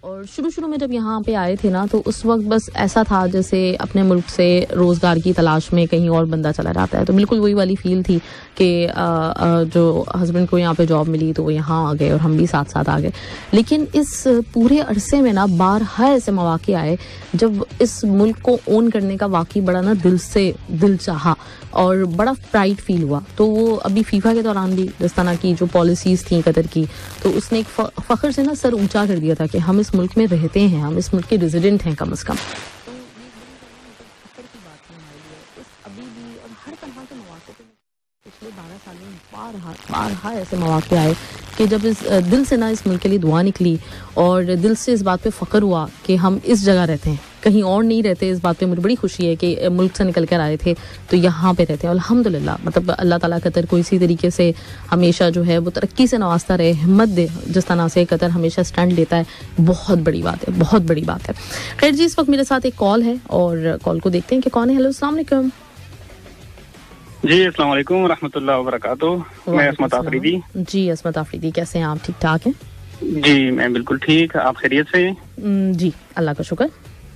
और शुरू में जब यहाँ पे आए थे ना, तो उस वक्त बस ऐसा था जैसे अपने मुल्क से रोजगार की तलाश में कहीं और बंदा चला जाता है। तो बिल्कुल वही वाली फील थी कि जो हस्बैंड को यहाँ पे जॉब मिली तो वो यहाँ आ गए और हम भी साथ साथ आ गए। लेकिन इस पूरे अरसे में ना बारहा ऐसे मौके आए जब इस मुल्क को ओन करने का वाकई बड़ा ना दिल चाहा और बड़ा प्राइड फील हुआ। तो वो अभी फीफा के दौरान भी जिस तरह की जो पॉलिसीज थी कतर की, तो उसने एक फख्र से ना सर ऊंचा कर दिया था कि हम इस मुल्क में रहते हैं, हम इस मुल्क के रेजिडेंट हैं कम से कम। पिछले 12 साल में बारहा ऐसे मौके आए कि जब इस दिल से ना इस मुल्क के लिए दुआ निकली और दिल से इस बात पे फख्र हुआ कि हम इस जगह रहते हैं, कहीं और नहीं रहते। इस बात पे मुझे बड़ी खुशी है कि मुल्क से निकल कर आए थे तो यहाँ पे रहते हैं अल्हम्दुलिल्लाह। मतलब अल्लाह ताला कतर को इसी तरीके से हमेशा जो है वो तरक्की से नवाजता रहे, हिम्मत दे। जिस तरह से कतर हमेशा स्टैंड लेता है, बहुत बड़ी बात है, बहुत बड़ी बात है। खैर जी, इस वक्त मेरे साथ एक कॉल है और कॉल को देखते हैं कि कौन है। हेलो, अस्सलाम वालेकुम। जी अस्सलाम वालेकुम रहमतुल्लाह व बरकातुहू। मैं अस्मत आफरीदी। जी अस्मत आफरीदी, कैसे हैं आप? ठीक ठाक हैं? जी मैं बिल्कुल ठीक, आप खैरियत से? जी अल्लाह का शुक्र।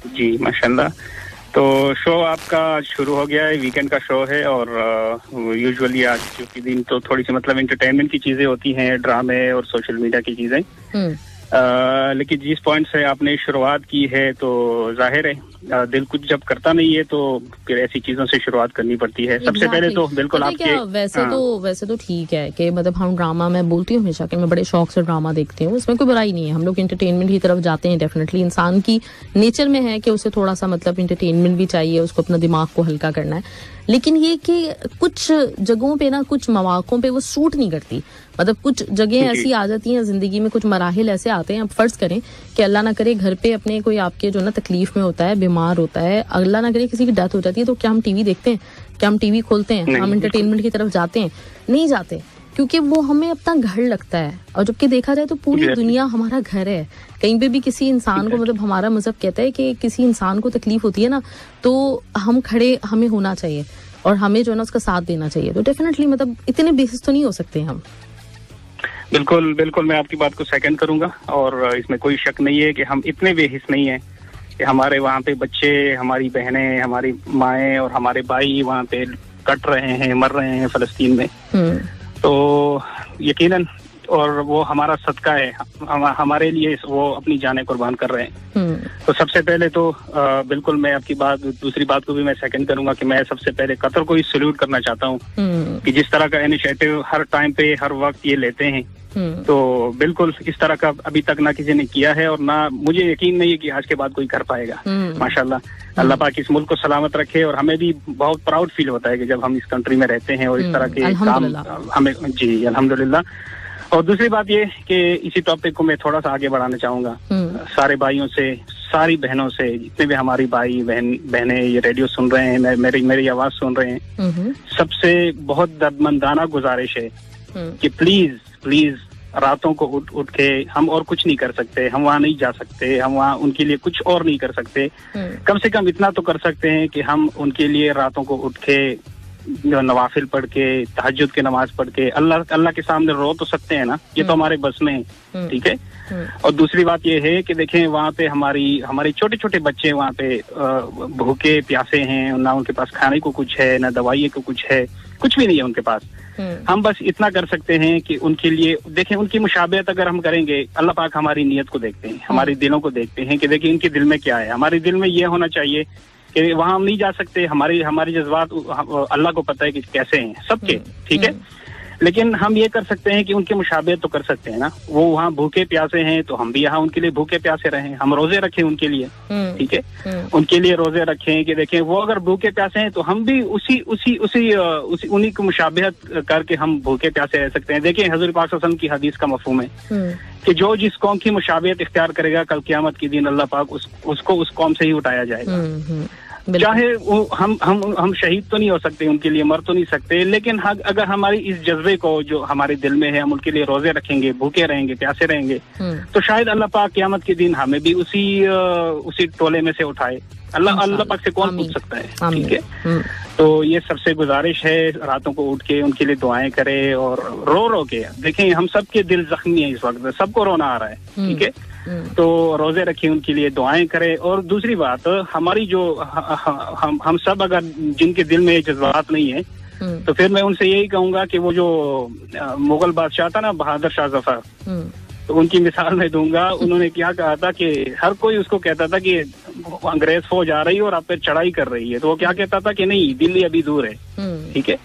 जी माशाल्लाह। तो शो आपका शुरू हो गया है, वीकेंड का शो है और यूजुअली आज के दिन तो थोड़ी सी मतलब एंटरटेनमेंट की चीजें होती हैं, ड्रामे और सोशल मीडिया की चीजें। लेकिन जिस पॉइंट से आपने शुरुआत की है तो जाहिर है दिल कुछ जब करता नहीं है तो फिर ऐसी चीजों से शुरुआत करनी पड़ती है। सबसे पहले तो बिल्कुल आपके वैसे तो ठीक है कि मतलब हम ड्रामा, मैं बोलती हूँ हमेशा कि मैं बड़े शौक से ड्रामा देखती हूँ, इसमें कोई बुराई नहीं है। हम लोग एंटरटेनमेंट की तरफ जाते हैं, डेफिनेटली इंसान की नेचर में है कि उसे थोड़ा सा मतलब एंटरटेनमेंट भी चाहिए, उसको अपना दिमाग को हल्का करना है। लेकिन ये कि कुछ जगहों पे ना, कुछ मौकों पे वो सूट नहीं करती। मतलब कुछ जगह ऐसी आ जाती हैं जिंदगी में, कुछ मराहिल ऐसे आते हैं। अब फर्ज करें कि अल्लाह ना करे घर पे अपने कोई आपके जो ना तकलीफ में होता है, बीमार होता है, अल्लाह ना करे किसी की डेथ हो जाती है, तो क्या हम टीवी देखते हैं? क्या हम टीवी खोलते हैं? हम एंटरटेनमेंट की तरफ जाते हैं? नहीं जाते, क्योंकि वो हमें अपना घर लगता है। और जबकि देखा जाए तो पूरी दुनिया हमारा घर है। कहीं पे भी किसी इंसान को, मतलब हमारा मजहब कहता है कि किसी इंसान को तकलीफ होती है ना, तो हम खड़े हमें होना चाहिए और हमें जो है ना उसका साथ देना चाहिए। तो डेफिनेटली मतलब इतने बेसिस तो नहीं हो सकते हम। बिल्कुल बिल्कुल, मैं आपकी बात को सेकंड करूंगा और इसमें कोई शक नहीं है कि हम इतने बेहिस नहीं है कि हमारे वहाँ पे बच्चे, हमारी बहनें, हमारी माएँ और हमारे भाई वहाँ पे कट रहे हैं, मर रहे हैं फलस्तीन में। तो यकीनन, और वो हमारा सदका है, हमारे लिए वो अपनी जानें कुर्बान कर रहे हैं। तो सबसे पहले तो बिल्कुल मैं आपकी बात, दूसरी बात को भी मैं सेकंड करूंगा कि मैं सबसे पहले कतर को ही सैल्यूट करना चाहता हूँ कि जिस तरह का इनिशिएटिव हर टाइम पे हर वक्त ये लेते हैं। तो बिल्कुल इस तरह का अभी तक ना किसी ने किया है और ना मुझे यकीन नहीं है कि आज के बाद कोई कर पाएगा। माशाल्लाह, अल्लाह पाक इस मुल्क को सलामत रखे। और हमें भी बहुत प्राउड फील होता है कि जब हम इस कंट्री में रहते हैं और इस तरह के काम हमें, जी अल्हम्दुलिल्लाह। और दूसरी बात ये कि इसी टॉपिक को मैं थोड़ा सा आगे बढ़ाना चाहूंगा। सारे भाइयों से, सारी बहनों से, जितने भी हमारी भाई बहनें ये रेडियो सुन रहे हैं, मेरी आवाज सुन रहे हैं, सबसे बहुत दर्दमंदाना गुजारिश है कि प्लीज रातों को उठ के, हम और कुछ नहीं कर सकते, हम वहाँ नहीं जा सकते, हम वहाँ उनके लिए कुछ और नहीं कर सकते, कम से कम इतना तो कर सकते हैं कि हम उनके लिए रातों को उठ के नवाफिल पढ़ के, तहज्जुद की नमाज पढ़ के अल्लाह के सामने रो तो सकते हैं ना। ये तो हमारे बस में है, ठीक है। और दूसरी बात ये है कि देखें वहाँ पे हमारी छोटे छोटे बच्चे वहाँ पे भूखे प्यासे हैं, ना उनके पास खाने को कुछ है, ना दवाई को कुछ है, कुछ भी नहीं है उनके पास। हम बस इतना कर सकते हैं कि उनके लिए देखें, उनकी मुशाबहत अगर हम करेंगे, अल्लाह पाक हमारी नीयत को देखते हैं, हमारे दिलों को देखते हैं कि देखिए इनके दिल में क्या है। हमारे दिल में ये होना चाहिए कि वहाँ हम नहीं जा सकते, हमारे जज्बात अल्लाह को पता है कि कैसे हैं सबके, ठीक है। लेकिन हम ये कर सकते हैं कि उनके मुशाबहत तो कर सकते हैं ना। वो वहाँ भूखे प्यासे हैं तो हम भी यहाँ उनके लिए भूखे प्यासे रहें, हम रोजे रखें उनके लिए, ठीक है। उनके लिए रोजे रखें कि देखें वो अगर भूखे प्यासे हैं तो हम भी उन्हीं की मुशाबहत करके हम भूखे प्यासे रह सकते हैं। देखिए हज़रत पाक सल्लल्लाहु अलैहि वसल्लम की हदीस का मफ़हूम है कि जो जिस कौम की मुशाबहत इख्तियार करेगा, कल क़यामत के दिन अल्लाह पाक उसको उस कौम से ही उठाया जाएगा। चाहे हम शहीद तो नहीं हो सकते, उनके लिए मर तो नहीं सकते, लेकिन अगर हमारी इस जज्बे को जो हमारे दिल में है, हम उनके लिए रोजे रखेंगे, भूखे रहेंगे, प्यासे रहेंगे, तो शायद अल्लाह पाक क़यामत के दिन हमें भी उसी टोले में से उठाए। अल्लाह पाक से कौन पूछ सकता है, ठीक है। तो ये सबसे गुजारिश है, रातों को उठ के उनके लिए दुआएं करे और रो के देखें। हम सबके दिल जख्मी है इस वक्त, सबको रोना आ रहा है, ठीक है। तो रोजे रखें, उनके लिए दुआएं करें। और दूसरी बात, हमारी जो हम सब अगर जिनके दिल में जज्बात नहीं है, तो फिर मैं उनसे यही कहूंगा कि वो जो मुगल बादशाह था ना, बहादुर शाह जफर, तो उनकी मिसाल मैं दूंगा। उन्होंने क्या कहा था कि हर कोई उसको कहता था कि अंग्रेज फौज आ रही है और आप पे चढ़ाई कर रही है, तो वो क्या कहता था कि नहीं, दिल्ली अभी दूर है, ठीक है।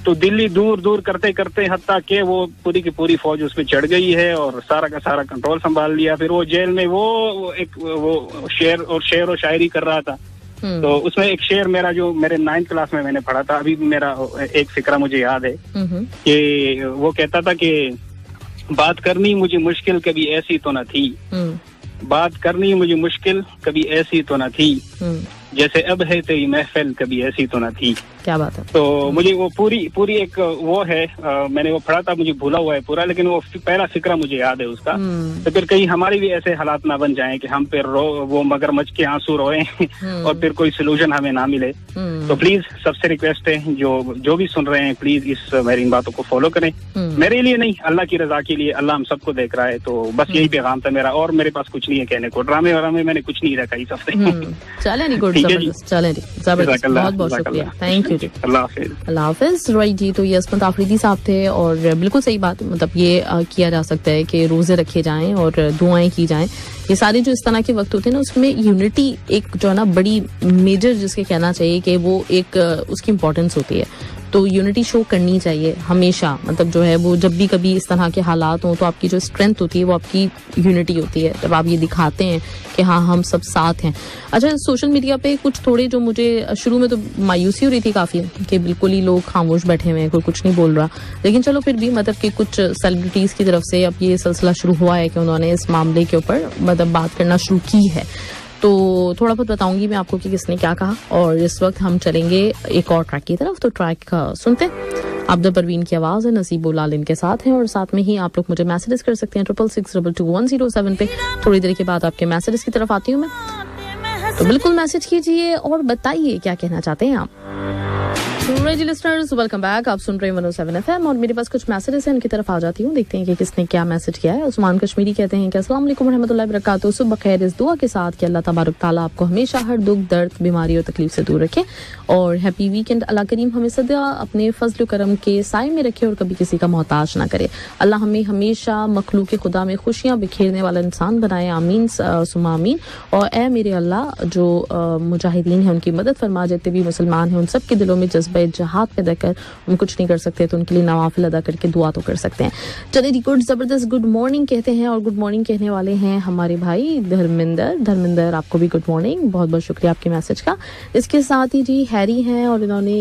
तो दिल्ली दूर दूर करते करते हत्ता के वो पूरी की पूरी फौज उस पर चढ़ गई है और सारा का सारा कंट्रोल संभाल लिया। फिर वो जेल में वो शेर और शायरी कर रहा था। तो उसमें एक शेर मेरा जो मेरे 9th क्लास में मैंने पढ़ा था, अभी मेरा एक फिक्रा मुझे याद है कि वो कहता था कि बात करनी मुझे मुश्किल कभी ऐसी तो न थी, बात करनी मुझे मुश्किल कभी ऐसी तो न थी, जैसे अब है तेरी महफिल कभी ऐसी तो न थी। क्या बात है। तो मुझे वो पूरी एक वो है, मैंने वो पढ़ा था, मुझे भूला हुआ है पूरा, लेकिन वो पहला फिक्रा मुझे याद है उसका। तो फिर कहीं हमारी भी ऐसे हालात ना बन जाएं कि हम फिर वो मगरमच्छ के आंसू रोए और फिर कोई सोल्यूशन हमें ना मिले। तो प्लीज सबसे रिक्वेस्ट है, जो भी सुन रहे हैं, प्लीज मेरी इन बातों को फॉलो करें। मेरे लिए नहीं, अल्लाह की रजा के लिए। अल्लाह हम सबको देख रहा है। तो बस यही पैगाम था मेरा, और मेरे पास कुछ नहीं है कहने को। ड्रामे वरामे मैंने कुछ नहीं रखा इस हफ्ते। चले नहीं, गुड, जबरदस्त, चले जी, जबरदस्त, बहुत बहुत शुक्रिया, थैंक यू जी, अल्लाह हाफिज। राइट जी, तो ये असमत आफरीदी साहब थे और बिल्कुल सही बात, मतलब ये किया जा सकता है कि रोजे रखे जाएं और दुआएं की जाएं। ये सारे जो इस तरह के वक्त होते हैं ना, उसमें यूनिटी एक जो है ना बड़ी मेजर, जिसके कहना चाहिए कि वो एक उसकी इम्पोर्टेंस होती है। तो यूनिटी शो करनी चाहिए हमेशा, मतलब जो है वो जब भी कभी इस तरह के हालात हों तो आपकी जो स्ट्रेंथ होती है वो आपकी यूनिटी होती है, जब आप ये दिखाते हैं कि हाँ हम सब साथ हैं। अच्छा, सोशल मीडिया पे कुछ थोड़े जो मुझे शुरू में तो मायूसी हो रही थी काफ़ी कि बिल्कुल ही लोग खामोश बैठे हुए हैं, कोई कुछ नहीं बोल रहा, लेकिन चलो फिर भी मतलब कि कुछ सेलिब्रिटीज़ की तरफ से अब ये सिलसिला शुरू हुआ है कि उन्होंने इस मामले के ऊपर मतलब बात करना शुरू की है। तो थोड़ा बहुत बताऊंगी मैं आपको कि किसने क्या कहा। और इस वक्त हम चलेंगे एक और ट्रैक की तरफ, तो ट्रैक सुनते हैं। अब्दुल परवीन की आवाज़ है, नसीब उलाल इनके साथ हैं, और साथ में ही आप लोग मुझे मैसेजेस कर सकते हैं 66622107 पे। थोड़ी देर के बाद आपके मैसेजेस की तरफ आती हूँ मैं, तो बिल्कुल मैसेज कीजिए और बताइए क्या कहना चाहते हैं आप। Listeners, welcome back. आप सुन रहे हैं 107 FM और मेरे पास कुछ मैसेजेस हैं, उनकी तरफ आ जाती हूँ, देखते हैं कि किसने क्या मैसेज किया है। उस्मान कश्मीरी कहते हैं कि अस्सलाम वालेकुम रहमतुल्लाहि व बरकातहू, सुबह खैर, इस दुआ के साथ कि अल्लाह तबारक ताला आपको हमेशा हर दुख, दर्द, बीमारी और तकलीफ से दूर रखे और हैप्पी वीकेंड। अल्लाह करीम हमें सदा अपने फजल करम के साए में रखे और कभी किसी का मोहताज ना करे। अल्लाह हमें हमेशा मखलूक खुदा में खुशियाँ बिखेरने वाला इंसान बनाए, आमीन सुमा आमीन। और ए मेरे अल्लाह, जो मुजाहिदीन हैं उनकी मदद फरमा, जितने भी मुसलमान हैं उन सब के दिलों में जज्बा जहाद पैदा कर, हम कुछ नहीं कर सकते तो उनके लिए नवाफिल अदा करके दुआ तो कर सकते हैं। चलिए जी, गुड, जबरदस्त गुड मॉर्निंग कहते हैं, और गुड मॉर्निंग कहने वाले हैं हमारे भाई धर्मिंदर, आपको भी गुड मॉर्निंग, बहुत बहुत शुक्रिया आपके मैसेज का। इसके साथ ही जी हैरी हैं और इन्होंने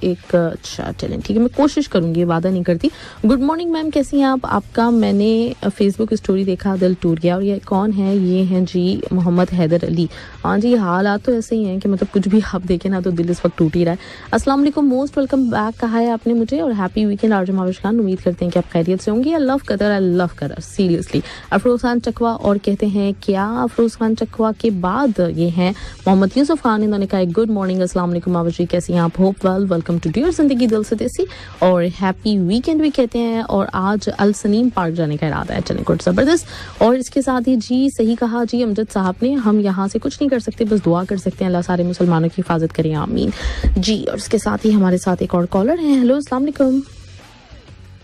एक, अच्छा चलें ठीक है, मैं कोशिश करूंगी, वादा नहीं करती। गुड मॉर्निंग मैम, कैसी हैं आप? आपका मैंने फेसबुक स्टोरी देखा, दिल टूट गया। और ये कौन है? ये हैं जी मोहम्मद हैदर अली। हाँ जी, हालात तो ऐसे ही हैं कि मतलब कुछ भी आप देखें ना तो दिल इस वक्त टूट ही रहा है। अस्सलाम वालेकुम, मोस्ट वेलकम बैक कहा है आपने मुझे, और happy weekend RJ Mavish Khan. उम्मीद करते हैं कि आप खैरियत से होंगे। I love Qatar seriously. Afroz Khan चकवा और कहते हैं क्या अफरोज खान चकवा के बाद ये हैं मोहम्मद यूसुफ खान, इन्होंने कहा गुड मॉर्निंग, अस्सलाम वालेकुम माविश जी, कैसी हैं आप? Hope well, welcome to dear Zindagi दिल से देसी, और हैप्पी वीकेंड भी कहते हैं। और आज अल सनीम पार्क जाने का इरादा है, चलें गुड, जबरदस्त। और इसके साथ ही जी सही कहा जी अमजद साहब ने, हम यहाँ से कुछ नहीं कर सकते, बस दुआ कर सकते हैं, अल्लाह सारे मुसलमानों की हिफाजत करें, आमीन जी। और इसके साथ ही हमारे साथ एक और कॉलर है। हेलो, अस्सलाम वालेकुम।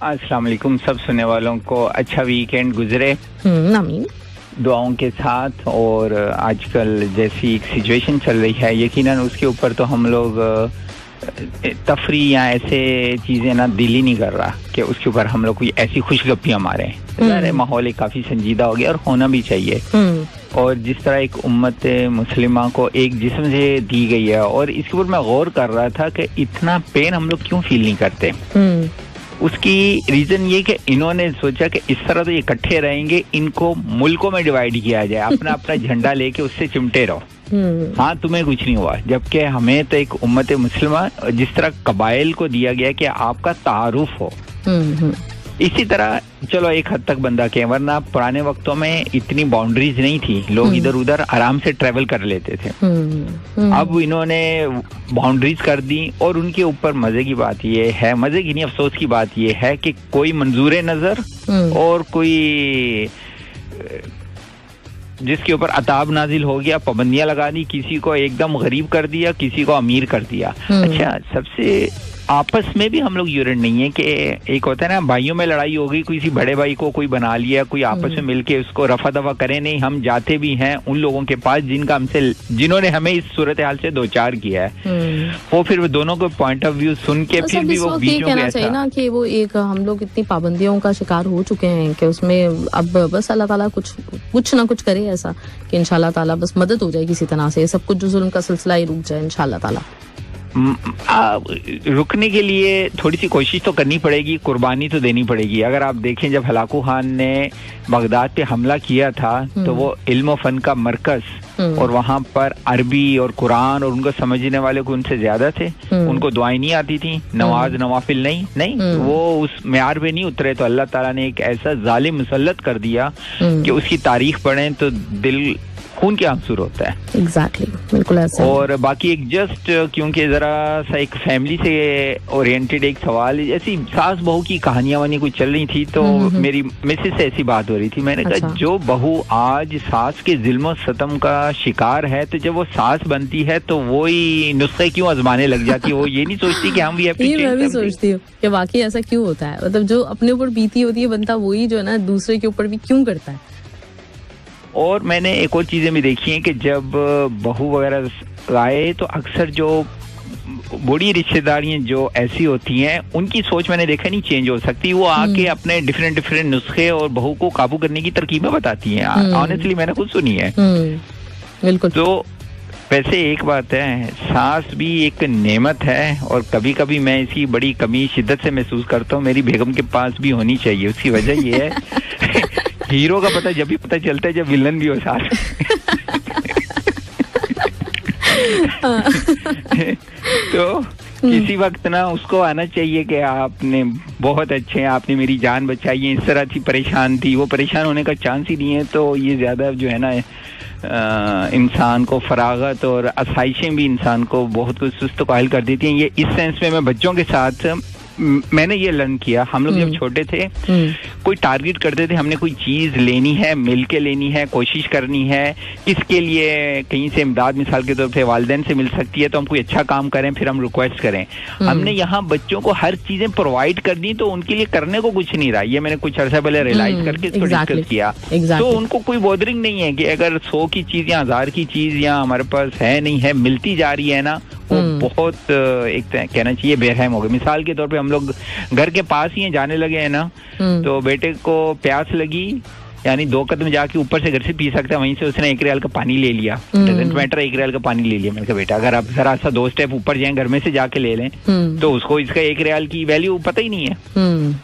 अस्सलाम वालेकुम, सब सुनने वालों को अच्छा वीकेंड गुजरे, आमीन, दुआओं के साथ। और आजकल जैसी एक सिचुएशन चल रही है, यकीनन उसके ऊपर तो हम लोग तफरी या ऐसे चीजें ना दिल ही नहीं कर रहा कि उसके ऊपर हम लोग कोई ऐसी खुशगपियां मारें। तो माहौल काफी संजीदा हो गया और होना भी चाहिए। और जिस तरह एक उम्मत मुस्लिमा को एक जिस्म से दी गई है, और इसके ऊपर मैं गौर कर रहा था कि इतना पेन हम लोग क्यों फील नहीं करते। उसकी रीजन ये कि इन्होंने सोचा कि इस तरह तो ये इकट्ठे रहेंगे, इनको मुल्कों में डिवाइड किया जाए, अपना अपना झंडा लेके उससे चिमटे रहो, हाँ तुम्हें कुछ नहीं हुआ। जबकि हमें तो एक उम्मत मुस्लिमा जिस तरह कबाइल को दिया गया कि आपका तारुफ हो, इसी तरह चलो एक हद तक बंदा के, वरना पुराने वक्तों में इतनी बाउंड्रीज नहीं थी, लोग इधर उधर आराम से ट्रेवल कर लेते थे। अब इन्होंने बाउंड्रीज कर दी, और उनके ऊपर मजे की बात ये है, मजे की नहीं अफसोस की बात ये है कि कोई मंजूर नजर और कोई जिसके ऊपर अताब नाजिल हो गया, पाबंदियां लगा दी, किसी को एकदम गरीब कर दिया, किसी को अमीर कर दिया। अच्छा, सबसे आपस में भी हम लोग यूनिट नहीं है कि एक होता है ना, भाइयों में लड़ाई हो गई, किसी बड़े भाई को कोई बना लिया, कोई आपस में मिलके उसको रफा दफा करे, नहीं, हम जाते भी हैं उन लोगों के पास जिन्होंने हमें इस सूरत हाल से दो चार किया है, वो फिर दोनों को पॉइंट ऑफ व्यू सुन के फिर भी वो बीच में कहना चाहिए ना कि वो एक हम लोग इतनी पाबंदियों का शिकार हो चुके हैं कि उसमें अब बस अल्लाह ताला कुछ ना कुछ करे ऐसा कि इंशाल्लाह ताला बस मदद हो जाए किसी तरह से, सब कुछ जो जुल्म का सिलसिला ही रुक जाए इंशाल्लाह ताला। रुकने के लिए थोड़ी सी कोशिश तो करनी पड़ेगी, कुर्बानी तो देनी पड़ेगी। अगर आप देखें, जब हलाकू खान ने बगदाद पे हमला किया था तो वो इल्म और फन का मरकज, और वहाँ पर अरबी और कुरान और उनको समझने वाले को उनसे ज्यादा थे, उनको दुआएं नहीं आती थी, नमाज नवाफिल नहीं, वो उस म्यार पे नहीं उतरे, तो अल्लाह ताला ने एक ऐसा जालिम मुसल्लत कर दिया कि उसकी तारीख पढ़ें तो दिल खून के आंसू होता है। एग्जैक्टली, बिल्कुल ऐसा। और बाकी एक जस्ट क्योंकि जरा सा एक फैमिली से ओरिएंटेड एक सवाल, ऐसी सास बहू की कहानियां वानी कुछ चल रही थी, तो मेरी मिसेस से ऐसी बात हो रही थी, मैंने कहा जो बहू आज सास के जुल्म सतम का शिकार है, तो जब वो सास बनती है तो वो ही नुस्खे क्यों आजमाने लग जाती है, वो ये नहीं सोचती कि हम भी मैं भी सोचती हूँ कि वाकई ऐसा क्यों होता है, मतलब जो अपने ऊपर बीती होती है बनता वही जो है ना दूसरे के ऊपर भी क्यों करता है। और मैंने एक और चीजें भी देखी हैं कि जब बहू वगैरह आए तो अक्सर जो बड़ी रिश्तेदारियां जो ऐसी होती हैं उनकी सोच मैंने देखा नहीं चेंज हो सकती, वो आके अपने डिफरेंट नुस्खे और बहू को काबू करने की तरकीबें बताती हैं। ऑनेस्टली मैंने खुद सुनी है। बिल्कुल। तो वैसे एक बात है, सास भी एक नेमत है, और कभी कभी मैं इसकी बड़ी कमी शिद्दत से महसूस करता हूँ, मेरी बेगम के पास भी होनी चाहिए। उसकी वजह ये है हीरो का पता जब भी पता चलता है जब विलन भी हो साथ। तो किसी वक्त ना उसको आना चाहिए कि आपने बहुत अच्छे हैं, आपने मेरी जान बचाई है, इस तरह थी, परेशान थी, वो परेशान होने का चांस ही नहीं है। तो ये ज्यादा जो है ना इंसान को फरागत और आसाइशें भी इंसान को बहुत कुछ सुस्त कायल कर देती हैं। ये इस सेंस में मैं बच्चों के साथ मैंने ये लर्न किया, हम लोग जब छोटे थे कोई टारगेट करते थे, हमने कोई चीज लेनी है, मिल के लेनी है, कोशिश करनी है, इसके लिए कहीं से इमदाद मिसाल के तौर पे वालिदैन से मिल सकती है, तो हम कोई अच्छा काम करें, फिर हम रिक्वेस्ट करें। हमने यहाँ बच्चों को हर चीजें प्रोवाइड कर दी, तो उनके लिए करने को कुछ नहीं रहा। ये मैंने कुछ अर्सा पहले रियलाइज करके इसको डिस्कस किया। तो उनको कोई बॉदरिंग नहीं है कि अगर 100 की चीज या 1000 की चीज या हमारे पास है नहीं है, मिलती जा रही है ना, वो बहुत एक कहना चाहिए बेरहम हो गए। मिसाल के तौर पे हम लोग घर के पास ही जाने लगे हैं ना, तो बेटे को प्यास लगी, यानी 2 कदम जाके ऊपर से घर से पी सकता है, वहीं से उसने 1 रियाल का पानी ले लिया, डजंट मैटर, 1 रियाल का पानी ले लिया। मैंने कहा बेटा अगर आप जरा सा 2 स्टेप ऊपर जाएं, घर में से जाके ले लें, तो उसको इसका 1 रियाल की वैल्यू पता ही नहीं है।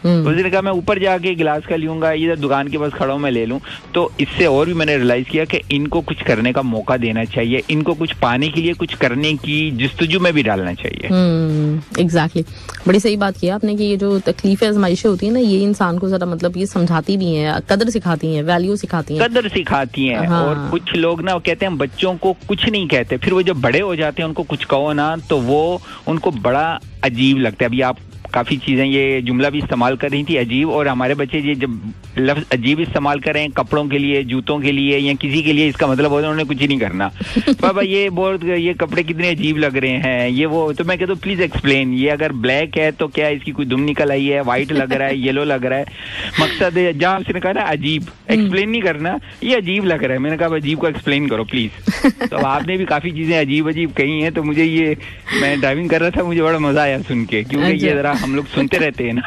उसने कहा मैं ऊपर जाके गिलास का लूंगा, इधर दुकान के पास खड़ा हूं मैं ले लूं। तो इससे और भी मैंने रियलाइज किया कि इनको कुछ करने का मौका देना चाहिए, इनको कुछ पाने के लिए कुछ करने की जिस्तजू में भी डालना चाहिए। एग्जैक्टली, बड़ी सही बात की आपने कि ये जो तकलीफें आजमाइशें होती है ना, ये इंसान को जरा मतलब ये समझाती भी हैं, कदर सिखाती हैं, वैल्यू सिखाती हैं, कदर सिखाती हैं। हाँ। और कुछ लोग ना कहते हैं बच्चों को कुछ नहीं कहते, फिर वो जब बड़े हो जाते हैं उनको कुछ कहो ना तो वो उनको बड़ा अजीब लगता है। अभी आप काफी चीजें ये जुमला भी इस्तेमाल कर रही थी, अजीब, और हमारे बच्चे ये जब लफ्ज अजीब इस्तेमाल करें कपड़ों के लिए, जूतों के लिए या किसी के लिए, इसका मतलब होता है उन्होंने कुछ ही नहीं करना। बाबा ये कपड़े कितने अजीब लग रहे हैं, ये वो, तो मैं कहता हूँ प्लीज एक्सप्लेन, ये अगर ब्लैक है तो क्या इसकी कोई दुम निकल आई है, व्हाइट लग रहा है, येलो लग रहा है, मकसद है। जहाँ उसने कहा ना अजीब, एक्सप्लेन नहीं करना, ये अजीब लग रहा है, मैंने कहा अजीब को एक्सप्लेन करो प्लीज। तो आपने भी काफी चीजें अजीब अजीब कही हैं, तो मुझे ये, मैं ड्राइविंग कर रहा था, मुझे बड़ा मजा आया सुन के, क्योंकि ये जरा हम लोग सुनते रहते हैं ना।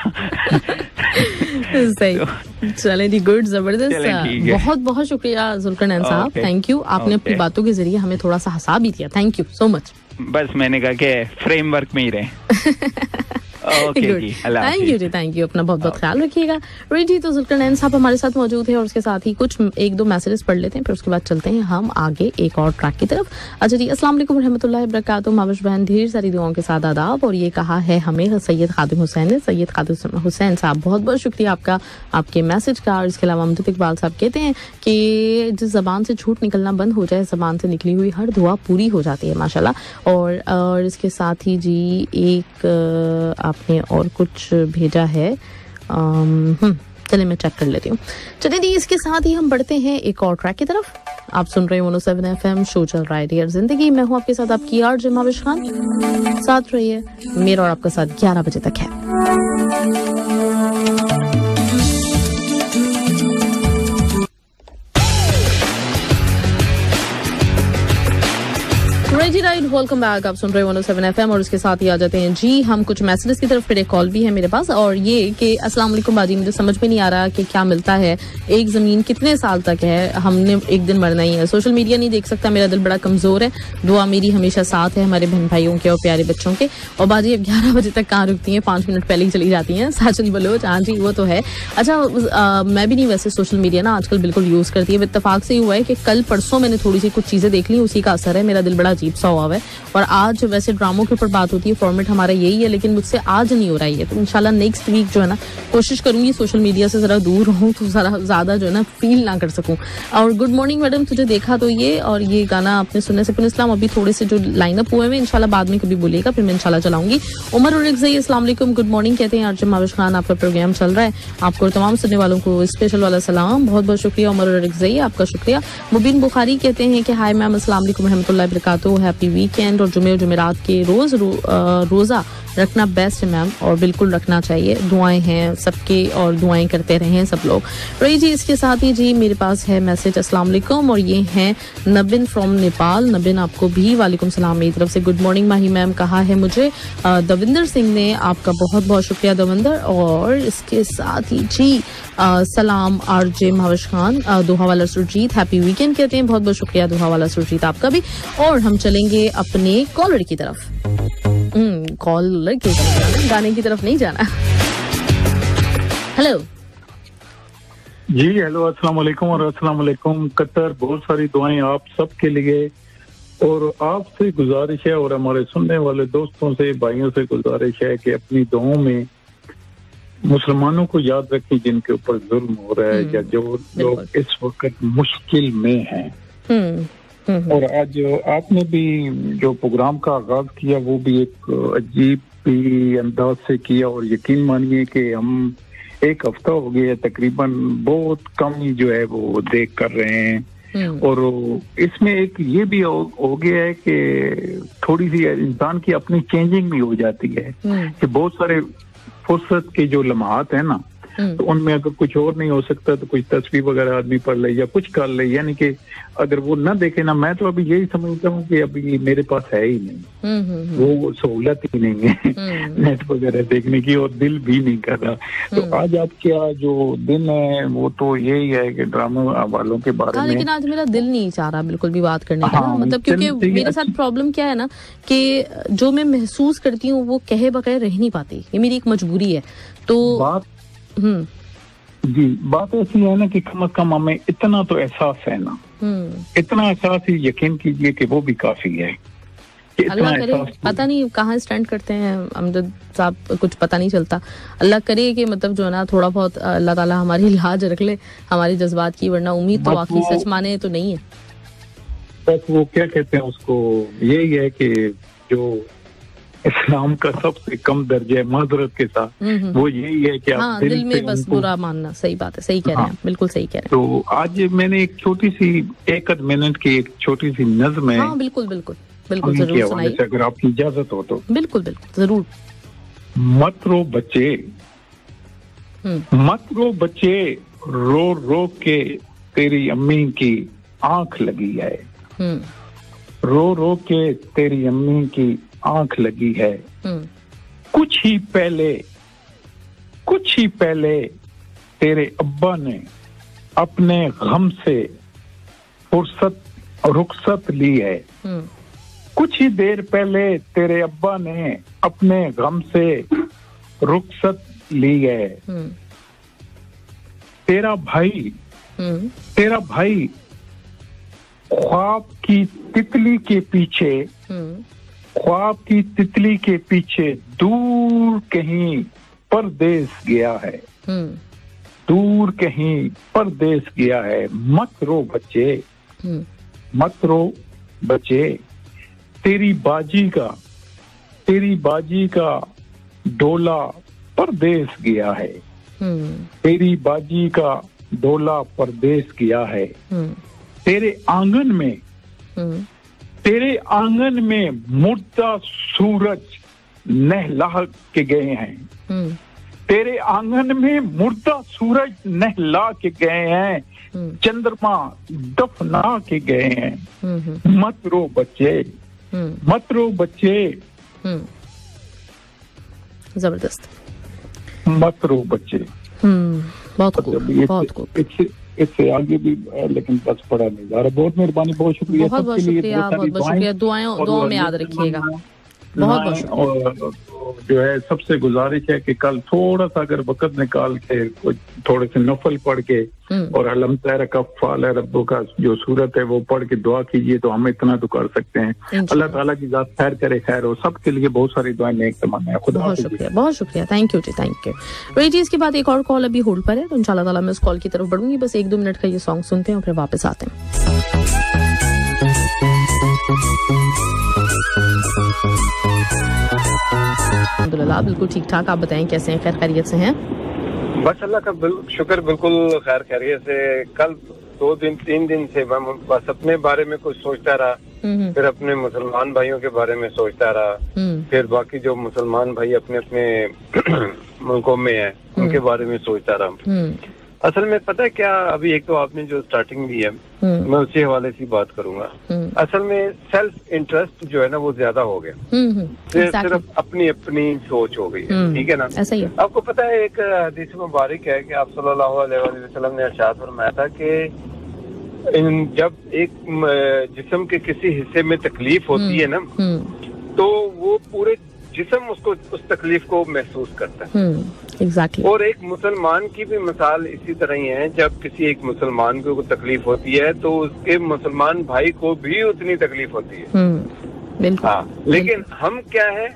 सही, चले जी, गुड, जबरदस्त, बहुत बहुत शुक्रिया जुल्करनैन साहब, थैंक यू, आपने अपनी बातों के जरिए हमें थोड़ा सा हंसा भी दिया, थैंक यू सो मच। बस मैंने कहा कि फ्रेमवर्क में ही रहे। थैंक यू जी, थैंक यू, अपना बहुत बहुत ख्याल रखिएगा। जी, तो जुल्करनैन साहब हमारे साथ मौजूद है और उसके साथ ही कुछ 1-2 मैसेजेस पढ़ लेते हैं, फिर उसके बाद चलते हैं हम आगे एक और ट्रैक की तरफ। अच्छा जी, अस्सलाम वालेकुम रहमतुल्लाहि बरकातहू, माविश बहन ढेर सारी दुआओं के साथ आदाब। और ये कहा है हमें सैयद खादिम हुसैन ने। सैयद खादिम हुसैन साहब, बहुत बहुत शुक्रिया आपका, आपके मैसेज का। और इसके अलावा अमजद इकबाल साहब कहते हैं कि जिस जबान से झूठ निकलना बंद हो जाए, जबान से निकली हुई हर दुआ पूरी हो जाती है, माशाल्लाह। और इसके साथ ही जी एक आपने और कुछ भेजा है, चलिए मैं चेक कर लेती हूँ। चलिए दी, इसके साथ ही हम बढ़ते हैं एक और ट्रैक की तरफ। आप सुन रहे हैं 107 FM, शो चल रहा है डियर जिंदगी। मैं हूँ आपके साथ आपकी आरजे माविश खान। साथ रहिए, मेरा और आपका साथ 11 बजे तक है। Right, welcome back. आप सुन रहे हो 107 FM और उसके साथ ही आ जाते हैं जी हम कुछ मैसेजेस की तरफ। फिर एक कॉल भी है मेरे पास, और ये कि अस्सलाम वालेकुम बाजी, मुझे समझ में नहीं आ रहा कि क्या मिलता है, एक जमीन कितने साल तक है, हमने एक दिन मरना ही है। सोशल मीडिया नहीं देख सकता, मेरा दिल बड़ा कमजोर है, दुआ मेरी हमेशा साथ है हमारे बहन भाइयों के और प्यारे बच्चों के। और बाजी अब 11 बजे तक कहाँ रुकती हैं, 5 मिनट पहले ही चली जाती हैं। साजन बलोच, हाँ जी वो तो है। अच्छा, मैं भी नहीं वैसे सोशल मीडिया ना आजकल बिल्कुल यूज करती है। इत्तेफाक से ही हुआ है कि कल परसों मैंने थोड़ी सी कुछ चीजें देख ली, उसी का असर है, मेरा दिल बड़ा अजीब सा हुआ है। और आज वैसे ड्रामों के ऊपर बात होती है, फॉर्मेट हमारा यही है, लेकिन मुझसे आज नहीं हो रहा है। तो इंशाल्लाह नेक्स्ट वीक जो है ना कोशिश करूंगी सोशल मीडिया से जरा दूर रहूं, तो जरा ज्यादा जो है ना फील ना कर सकूं। और गुड मॉर्निंग मैडम, तुझे देखा तो ये, और ये गाना आपने सुनने से पहले इस्लाम अभी थोड़े से जो लाइनअप हुए हैं इंशाल्लाह बाद में कभी बोलिएगा, फिर मैं इंशाल्लाह चलाऊंगी। उमर और अस्सलाम वालेकुम, गुड मॉर्निंग कहते हैं आरजे माविश खान, आपका प्रोग्राम चल रहा है, आपको और तमाम सुनने वालों को स्पेशल वाला सलाम, बहुत बहुत शुक्रिया उमर और आपका शुक्रिया। मुबीन बुखारी कहते हैं कि हाय मैम, अस्सलाम वालेकुम रहमतुल्लाहि व बरकातहू, हैप्पी वीकेंड, और जुमे और जुमेरात के रोजा रखना बेस्ट है मैम, और बिल्कुल रखना चाहिए, दुआएं हैं सबके और दुआएं करते रहें सब लोग। रही जी, इसके साथ ही जी मेरे पास है मैसेज, अस्सलाम वालेकुम, और ये हैं नबिन फ्रॉम नेपाल। नबिन आपको भी वालेकुम सलाम मेरी तरफ से, गुड मॉर्निंग माही मैम, कहा है मुझे दविंदर सिंह ने, आपका बहुत बहुत शुक्रिया दविंदर। और इसके साथ ही जी सलाम आरजे माविश खान, दोहा वाला सुरजीत, हैप्पी वीकेंड कहते हैं, बहुत बहुत शुक्रिया दोहा वाला सुरजीत आपका भी। और हम चलेंगे अपने कॉलर की तरफ। कॉलर की तरफ, गाने की तरफ नहीं जाना। हेलो जी, हेलो, अस्सलाम वालेकुम और अस्सलाम वालेकुम कतर, बहुत सारी दुआएं आप सबके लिए, और आपसे गुजारिश है और हमारे सुनने वाले दोस्तों से, भाइयों से गुजारिश है कि अपनी दुआओं में मुसलमानों को याद रखें जिनके ऊपर जुल्म हो रहा है या जो लोग इस वक्त मुश्किल में हैं। और आज आपने भी जो प्रोग्राम का आगाज किया वो भी एक अजीब ही अंदाज से किया, और यकीन मानिए कि हम एक हफ्ता हो गया तकरीबन बहुत कम ही जो है वो देख कर रहे हैं। और इसमें एक ये भी हो गया है कि थोड़ी सी इंसान की अपनी चेंजिंग भी हो जाती है कि बहुत सारे फुर्सत के जो लम्हात है ना, तो उनमें अगर कुछ और नहीं हो सकता तो कुछ तस्वीर वगैरह आदमी पढ़ ले या कुछ कर ले, यानी कि अगर वो ना देखे ना, मैं तो अभी यही समझता हूँ कि अभी मेरे पास है ही नहीं वो सहूलत ही नहीं है नेट वगैरह देखने की, और दिल भी नहीं कर रहा। तो आज आपका जो दिन है वो तो यही है कि ड्रामा वालों के बारे में, लेकिन आज मेरा दिल नहीं चाह रहा बिल्कुल भी बात करने का, मतलब क्योंकि मेरे साथ प्रॉब्लम क्या है ना कि जो मैं महसूस करती हूँ वो कहे बगैर रह नहीं पाती, ये मेरी एक मजबूरी है। तो जी, बात ऐसी है ना कि कम से कम हमें इतना तो एहसास है ना, इतना एहसास ही यकीन कीजिए कि वो भी काफी है। अल्लाह करे, पता नहीं कहाँ स्टैंड करते हैं अमजद साहब, कुछ पता नहीं चलता। अल्लाह करे कि मतलब जो है ना थोड़ा बहुत अल्लाह ताला हमारी लाज रख ले हमारी जज्बात की, वरना उम्मीद तो वाकई सच माने तो नहीं है। बस वो क्या कहते हैं उसको, यही है कि जो इस्लाम का सबसे कम दर्जा है माजरत के साथ, वो यही है कि आप दिल में बस बुरा मानना। सही बात है, सही कह रहे हैं, बिल्कुल सही कह रहे हैं। तो आज मैंने एक छोटी सी 1 मिनट की एक छोटी सी नज़्म है, बिल्कुल बिल्कुल बिल्कुल जरूर सुनाइए, अगर आपकी इजाजत हो तो। बिल्कुल बिल्कुल जरूर। मत रो बच्चे, मत रो बच्चे, रो रो के तेरी अम्मी की आंख लगी है, रो रो के तेरी अम्मी की आंख लगी है। कुछ ही पहले तेरे अब्बा ने अपने गम से रुखसत ली है, कुछ ही देर पहले तेरे अब्बा ने अपने गम से रुखसत ली है। तेरा भाई ख्वाब की तितली के पीछे दूर कहीं परदेस गया है, दूर कहीं परदेस गया है। मत रो बच्चे, तेरी बाजी का डोला परदेस गया है, तेरी बाजी का डोला परदेश गया है, तेरे आंगन में मुर्दा सूरज नहला के गए हैं, तेरे आंगन में मुर्दा सूरज नहला के गए हैं, चंद्रमा दफना के गए हैं, मत रो बच्चे, मत रो बच्चे, जबरदस्त, मत रो बच्चे। बहुत खूब, बहुत खूब। इससे आगे भी लेकिन बस पड़ा नहीं जा रहा। बहुत मेहरबानी, बहुत शुक्रिया, बहुत बहुत शुक्रिया, बहुत बहुत शुक्रिया। दुआओं में याद रखिएगा। बहुत बहुत और जो है सबसे गुजारिश है कि कल थोड़ा सा अगर वक्त निकाल के थोड़े से नफल पढ़ के और अलम तैरा कफ़ाल रब्बो का जो सूरत है वो पढ़ के दुआ कीजिए तो हम इतना तो कर सकते हैं। अल्लाह ताला की जात खैर करे, खैर हो सबके लिए। बहुत सारी दुआएं नेक तमन्ना है। खुदा बहुत शुक्रिया, बहुत शुक्रिया। थैंक यू जी, थैंक यू। वही जी, इसके बाद एक और कॉल अभी होल्ड पर है, तो इंशाल्लाह ताला मैं उस कॉल की तरफ बढ़ूंगी। बस 1-2 मिनट का ये सॉन्ग सुनते हैं और फिर वापस आते हैं। अल्हम्दुलिल्लाह बिल्कुल ठीक ठाक। आप बताएं कैसे हैं, खैर खैरियत से हैं? बस अल्लाह का शुक्र, बिल्कुल खैर खैरियत से। कल 2-3 दिन से मैं बस अपने बारे में कुछ सोचता रहा, फिर अपने मुसलमान भाइयों के बारे में सोचता रहा, फिर बाकी जो मुसलमान भाई अपने अपने मुल्कों में हैं उनके बारे में सोचता रहा। असल में पता है क्या, अभी एक तो आपने जो स्टार्टिंग दी है मैं उसी हवाले से बात करूंगा। असल में सेल्फ इंटरेस्ट जो है ना वो ज्यादा हो गया, सिर्फ अपनी अपनी सोच हो गई है, ठीक है ना। ऐसा ही है। आपको पता है एक हदीस मुबारक है कि आप सल्लल्लाहु अलैहि वसल्लम ने इरशाद फरमाया था कि जब एक जिस्म के किसी हिस्से में तकलीफ होती है ना तो वो पूरे जिस्म उसको उस तकलीफ को महसूस करता है। Exactly. और एक मुसलमान की भी मिसाल इसी तरह ही है। जब किसी एक मुसलमान को तकलीफ होती है तो उसके मुसलमान भाई को भी उतनी तकलीफ होती है। हाँ, लेकिन हम क्या है,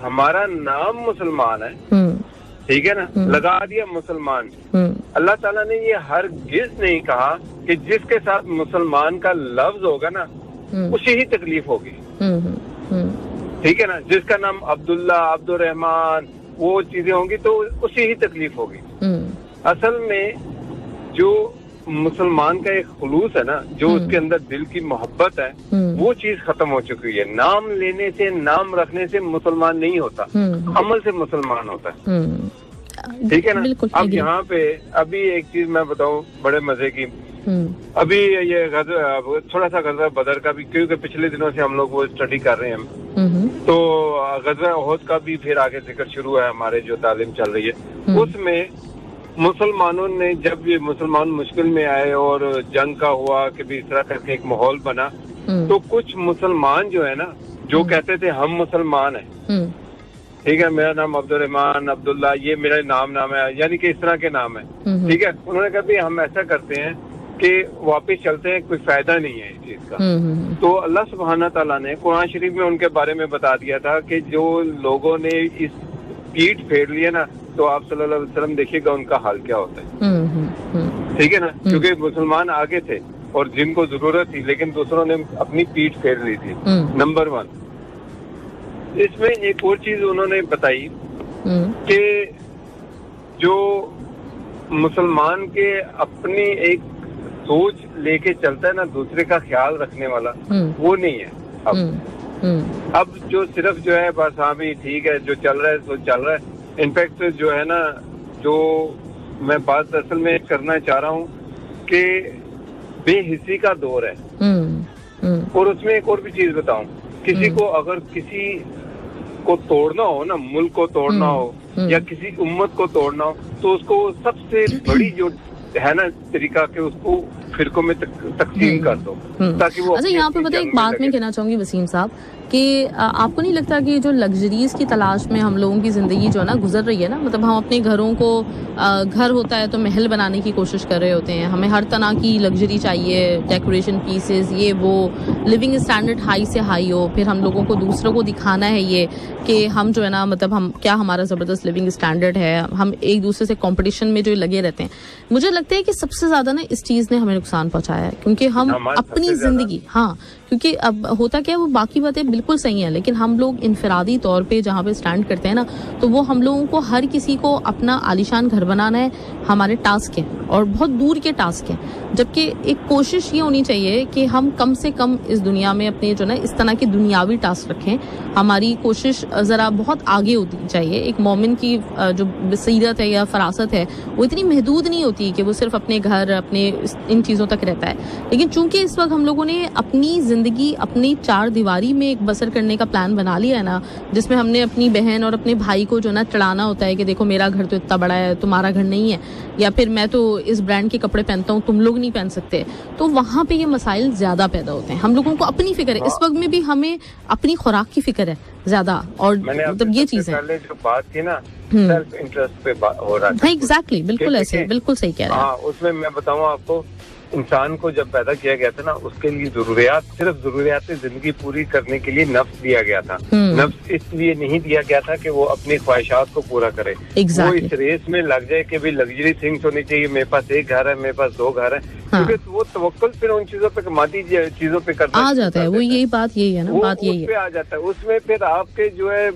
हमारा नाम मुसलमान है, ठीक है ना, लगा दिया मुसलमान। अल्लाह ताला ने ये हरगिज़ नहीं कहा कि जिसके साथ मुसलमान का लफ्ज होगा ना उसी ही तकलीफ होगी, ठीक है ना। जिसका नाम अब्दुल्ला, अब्दुल रहमान वो चीजें होंगी तो उसी ही तकलीफ होगी। असल में जो मुसलमान का एक खुलूस है ना, जो उसके अंदर दिल की मोहब्बत है, वो चीज खत्म हो चुकी है। नाम लेने से, नाम रखने से मुसलमान नहीं होता, अमल से मुसलमान होता है, ठीक है ना। अब यहाँ पे अभी एक चीज मैं बताऊँ बड़े मजे की, अभी ये थोड़ा सा गज़वा बदर का भी, क्योंकि पिछले दिनों से हम लोग वो स्टडी कर रहे हैं, तो गज़वा ओहद का भी फिर आगे जिक्र शुरू है, हमारे जो तालीम चल रही है उसमें मुसलमानों ने, जब ये मुसलमान मुश्किल में आए और जंग का हुआ कि भी इस तरह करके एक माहौल बना, तो कुछ मुसलमान जो है ना जो कहते थे हम मुसलमान हैं, ठीक है, मेरा नाम अब्दुल रहमान, अब्दुल्ला, ये मेरा नाम है, यानी कि इस तरह के नाम है, ठीक है। उन्होंने कहा भी हम ऐसा करते हैं कि वापस चलते हैं, कोई फायदा नहीं है इस चीज का। तो अल्लाह सुब्हाना ताला ने कुरान शरीफ में उनके बारे में बता दिया था कि जो लोगों ने इस पीठ फेर लिया ना, तो आप सल्लल्लाहु अलैहि वसल्लम देखिएगा उनका हाल क्या होता है, ठीक है ना। क्योंकि मुसलमान आगे थे और जिनको जरूरत थी, लेकिन दूसरों ने अपनी पीठ फेर ली थी, नंबर 1। इसमें एक और चीज उन्होंने बताई कि जो मुसलमान के अपनी एक सोच लेके चलता है ना, दूसरे का ख्याल रखने वाला, वो नहीं है अब जो सिर्फ जो है बस हाँ भी ठीक है जो चल रहा है तो चल रहा है। इनफैक्ट जो है ना, जो मैं बात असल में करना चाह रहा हूँ कि बेहिस्सी का दौर है, और उसमें एक और भी चीज बताऊं, किसी को अगर किसी को तोड़ना हो ना, मुल्क को तोड़ना हो या किसी उम्मत को तोड़ना हो, तो उसको सबसे बड़ी जो है ना तरीका के उसको फिरकों में तकसीम कर दो, ताकि वो। अच्छा, यहाँ पे पता है एक बात मैं कहना चाहूंगी वसीम साहब कि आपको नहीं लगता कि जो लग्जरीज की तलाश में हम लोगों की जिंदगी जो है ना गुजर रही है ना, मतलब हम अपने घरों को, घर होता है तो महल बनाने की कोशिश कर रहे होते हैं, हमें हर तरह की लग्जरी चाहिए, डेकोरेशन पीसेस, ये वो, लिविंग स्टैंडर्ड हाई से हाई हो, फिर हम लोगों को दूसरों को दिखाना है ये कि हम जो है ना मतलब हम क्या हमारा ज़बरदस्त लिविंग स्टैंडर्ड है, हम एक दूसरे से कंपटीशन में जो लगे रहते हैं। मुझे लगता है कि सबसे ज़्यादा ना इस चीज़ ने हमें नुकसान पहुंचाया है, क्योंकि हम अपनी ज़िंदगी, हाँ, क्योंकि अब होता क्या है, वो बाकी बातें बिल्कुल सही हैं, लेकिन हम लोग इनफरादी तौर पे जहाँ पे स्टैंड करते हैं ना, तो वो हम लोगों को हर किसी को अपना आलीशान घर बनाना है, हमारे टास्क है और बहुत दूर के टास्क हैं। जबकि एक कोशिश ये होनी चाहिए कि हम कम से कम इस दुनिया में अपने जो ना इस तरह के दुनियावी टास्क रखें। हमारी कोशिश ज़रा बहुत आगे होती चाहिए। एक मोमिन की जो बसीरत है या फरासत है वो इतनी महदूद नहीं होती कि वो सिर्फ अपने घर, अपने इन चीज़ों तक रहता है। लेकिन चूंकि इस वक्त हम लोगों ने अपनी ज़िंदगी अपनी चार दीवारी में एक बसर करने का प्लान बना लिया है ना, जिसमें हमने अपनी बहन और अपने भाई को जो ना चढ़ाना होता है कि देखो मेरा घर तो इतना बड़ा है, तुम्हारा घर नहीं है, या फिर मैं तो इस ब्रांड के कपड़े पहनता हूँ, तुम लोग नहीं पहन सकते, तो वहाँ पे ये मसाइल ज्यादा पैदा होते हैं। हम लोगों को अपनी फिक्र है, इस वक्त में भी हमें अपनी खुराक की फिक्र है ज्यादा, और मतलब ये चीज है जो बात की ना सेल्फ इंटरेस्ट पे हो रहा है। एग्जैक्टली, बिल्कुल ऐसे, बिल्कुल सही कह रहे हैं। उसमें मैं बताऊँ आपको, इंसान को जब पैदा किया गया था ना, उसके लिए जरूरियात, सिर्फ जरूरियात जिंदगी पूरी करने के लिए नफ्स दिया गया था। नफ्स इसलिए नहीं दिया गया था कि वो अपनी ख्वाहिशात को पूरा करे। वो इस रेस में लग जाए कि भाई लग्जरी थिंग्स होनी चाहिए, मेरे पास एक घर है, मेरे पास दो घर है, क्योंकि वो तवक्कुल फिर उन चीजों पे, मादी चीजों पे करता आ जाता है। वो यही बात यही है ना, बात यही है, आ जाता है। उसमें फिर आपके जो है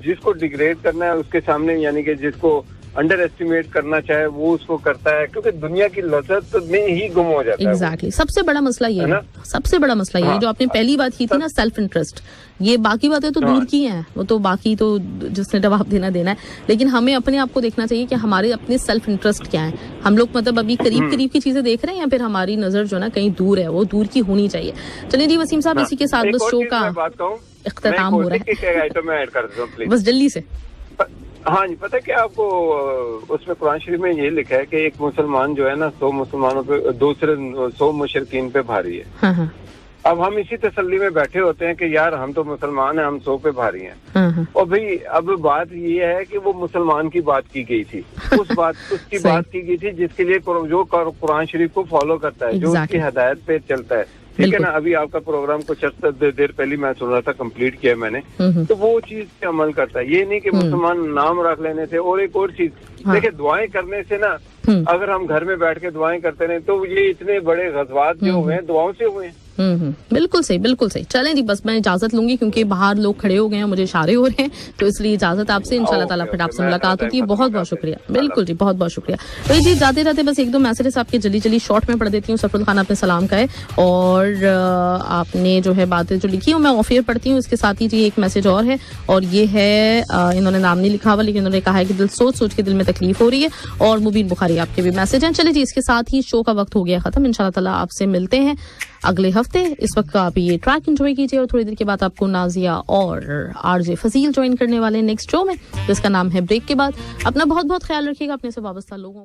जिसको डिग्रेड करना है उसके सामने, यानी कि जिसको अंडर एस्टिमेट करना चाहे वो उसको करता है, क्योंकि दुनिया की लज़्ज़त में ही गुम हो जाता है। एग्जैक्टली, सबसे बड़ा मसला ये है, सबसे बड़ा मसला ये है, जो आपने पहली बात की थी ना, सेल्फ इंटरेस्ट। ये बाकी बातें तो दूर की हैं, वो तो बाकी तो जिसने जवाब देना है, लेकिन हमें अपने आप को देखना चाहिए कि हमारे अपने सेल्फ इंटरेस्ट क्या है। हम लोग मतलब अभी करीब की चीजें देख रहे हैं या फिर हमारी नजर जो ना कहीं दूर है, वो दूर की होनी चाहिए। चलिए जी वसीम साहब, इसी के साथ बस शो का इख्तिताम हो रहा है, बस जल्दी से। हाँ जी, पता है क्या आपको, उसमें कुरान शरीफ में ये लिखा है कि एक मुसलमान जो है ना 100 मुसलमानों पे, दूसरे 100 मुशरिकीन पे भारी है। हाँ हाँ। अब हम इसी तसल्ली में बैठे होते हैं कि यार हम तो मुसलमान हैं, हम 100 पे भारी हैं। हाँ हाँ। और भाई अब बात ये है कि वो मुसलमान की बात की गई थी, उसकी बात की गई थी जिसके लिए जो कुरान शरीफ को फॉलो करता है, जो उसकी हिदायत पे चलता है, ठीक है ना। अभी आपका प्रोग्राम कुछ देर पहले मैं सुन रहा था, कंप्लीट किया मैंने, तो वो चीज पे अमल करता है। ये नहीं कि मुसलमान नाम रख लेने से। और एक और चीज देखिए, दुआएं करने से ना, अगर हम घर में बैठ के दुआएं करते रहे तो ये इतने बड़े गज़वात जो हुए हैं दुआओं से हुए हैं। बिल्कुल सही, बिल्कुल सही। चलें जी, बस मैं इजाजत लूंगी क्योंकि बाहर लोग खड़े हो गए हैं, मुझे इशारे हो रहे हैं, तो इसलिए इजाजत आपसे। इंशाल्लाह ताला फिर आपसे मुलाकात होती है। बहुत बहुत शुक्रिया, बिल्कुल जी, बहुत बहुत शुक्रिया। तो जी जाते जाते बस एक दो मैसेजेस आपके जल्दी शॉर्ट में पढ़ देती हूँ। सफरुल खान आपने सलाम का है, और आपने जो है बातें जो लिखी हूँ मैं ऑफ एयर पढ़ती हूँ। इसके साथ ही जी एक मैसेज और है, और ये है इन्होंने नाम नहीं लिखा हुआ, लेकिन इन्होंने कहा है कि दिल सोच के दिल में तकलीफ हो रही है, और मुबीन बुखारी आपके भी मैसेज हैं। चले जी, इसके साथ ही शो का वक्त हो गया खत्म। इंशाल्लाह ताला आपसे मिलते हैं अगले हफ्ते। इस वक्त आप ये ट्रैक एंजॉय कीजिए, और थोड़ी देर के बाद आपको नाजिया और आरजे फजील ज्वाइन करने वाले नेक्स्ट शो में, जिसका नाम है ब्रेक के बाद। अपना बहुत बहुत ख्याल रखिएगा, अपने से वाबस्ता लोगों